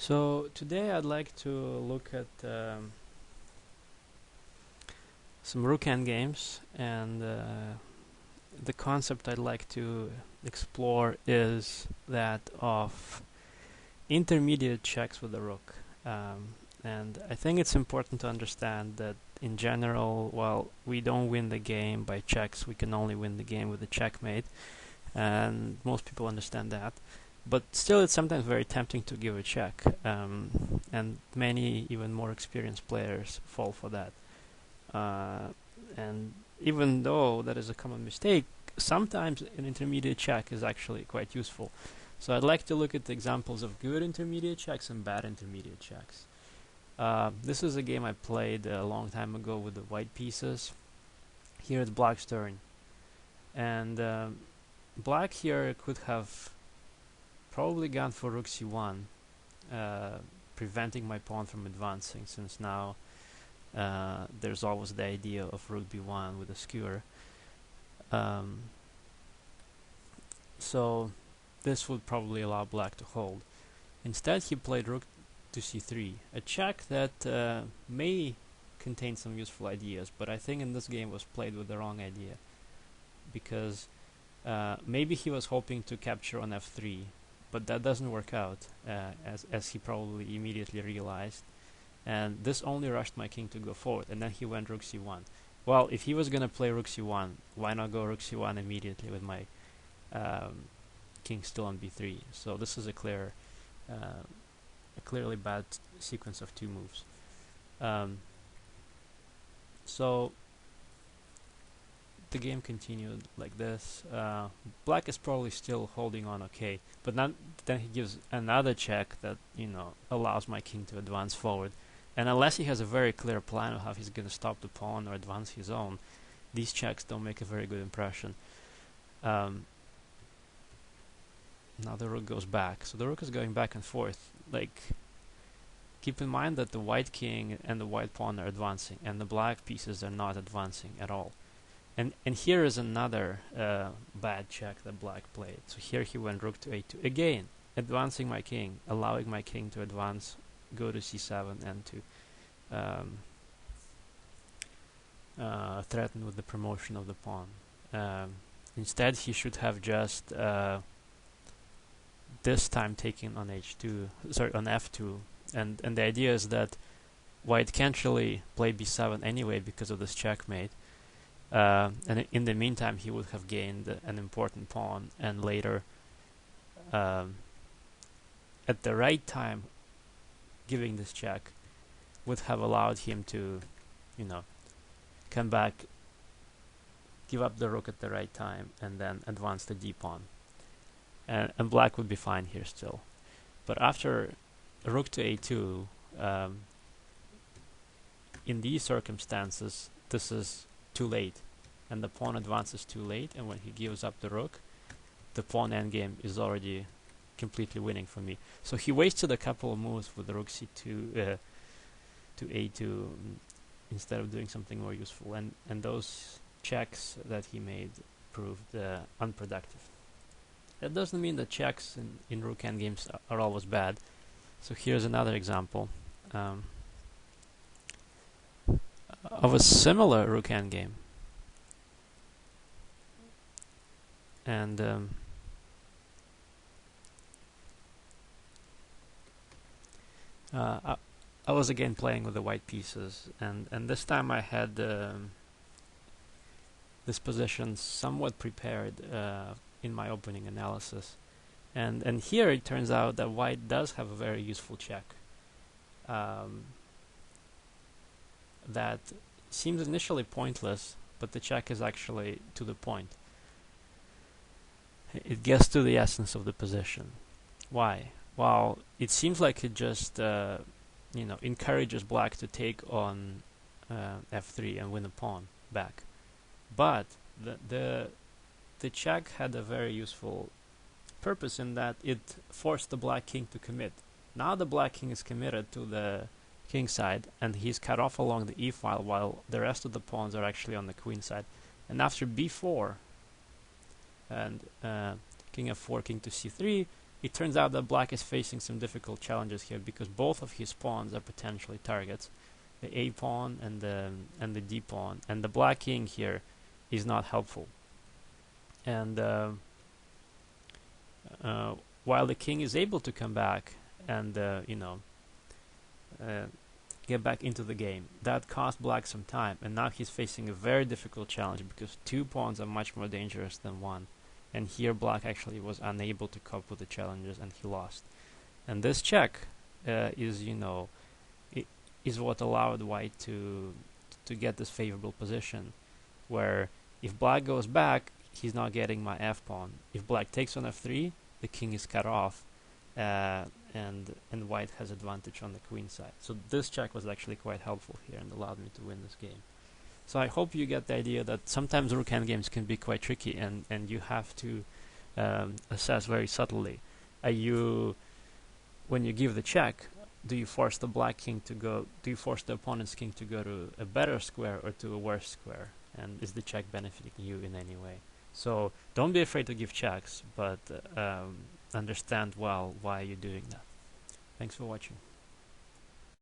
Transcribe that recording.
So today I'd like to look at some Rook games, and the concept I'd like to explore is that of intermediate checks with the Rook. And I think it's important to understand that in general, while we don't win the game by checks, we can only win the game with a checkmate, and most people understand that. But still, it's sometimes very tempting to give a check, and many even more experienced players fall for that. And even though that is a common mistake, sometimes an intermediate check is actually quite useful. So I'd like to look at examples of good intermediate checks and bad intermediate checks. This is a game I played a long time ago with the white pieces. Here it's black's turn, and black here could have probably gone for rook c1, preventing my pawn from advancing, since now there's always the idea of rook b1 with a skewer. So this would probably allow black to hold. Instead he played rook to c3, a check that may contain some useful ideas, but I think in this game was played with the wrong idea, because maybe he was hoping to capture on f3, but that doesn't work out, as he probably immediately realized. And this only rushed my king to go forward, and then he went rook c1. Well, if he was going to play rook c1, why not go rook c1 immediately with my king still on b3? So this is a clearly bad sequence of two moves. So the game continued like this. Black is probably still holding on okay, but then he gives another check that allows my king to advance forward. And unless he has a very clear plan of how he's going to stop the pawn or advance his own, these checks don't make a very good impression. Now the rook goes back. So the rook is going back and forth. Keep in mind that the white king and the white pawn are advancing, and the black pieces are not advancing at all. And here is another bad check that black played. So here he went rook to a2. Again, advancing my king, allowing my king to advance, go to c7, and to threaten with the promotion of the pawn. Instead, he should have just this time taken on on f2, and the idea is that white can't really play b7 anyway because of this checkmate. And in the meantime, he would have gained an important pawn, and later, at the right time, giving this check would have allowed him to, come back, give up the rook at the right time, and then advance the d pawn. And black would be fine here still. But after rook to a2, in these circumstances, this is too late, and the pawn advances too late, and when he gives up the rook, the pawn endgame is already completely winning for me. So he wasted a couple of moves with the rook c2 to a2 instead of doing something more useful, and those checks that he made proved unproductive. That doesn't mean that checks in rook endgames are always bad. So here's another example of a similar rook endgame. And I was again playing with the white pieces, and this time I had this position somewhat prepared in my opening analysis. And here it turns out that white does have a very useful check that seems initially pointless, but the check is actually to the point. It gets to the essence of the position. Why? Well, it seems like it just encourages black to take on f3 and win a pawn back. But the check had a very useful purpose in that it forced the black king to commit. Now the black king is committed to the king side, and he's cut off along the e-file, while the rest of the pawns are actually on the queen side. And after b4 and king f4, king to c3, it turns out that black is facing some difficult challenges here because both of his pawns are potentially targets, the A pawn and the D pawn, and the black king here is not helpful. And while the king is able to come back and get back into the game, that cost black some time, and now he's facing a very difficult challenge because two pawns are much more dangerous than one. And here black actually was unable to cope with the challenges and he lost. And this check is what allowed white to get this favorable position, where if black goes back, he's not getting my f pawn. If black takes on f3, the king is cut off, and white has advantage on the queen side. So this check was actually quite helpful here and allowed me to win this game. So I hope you get the idea that sometimes rook endgames can be quite tricky, and you have to assess very subtly. When you give the check, do you force the black king to go? Do you force the opponent's king to go to a better square or to a worse square? And is the check benefiting you in any way? So don't be afraid to give checks, but understand well why you're doing that. Thanks for watching.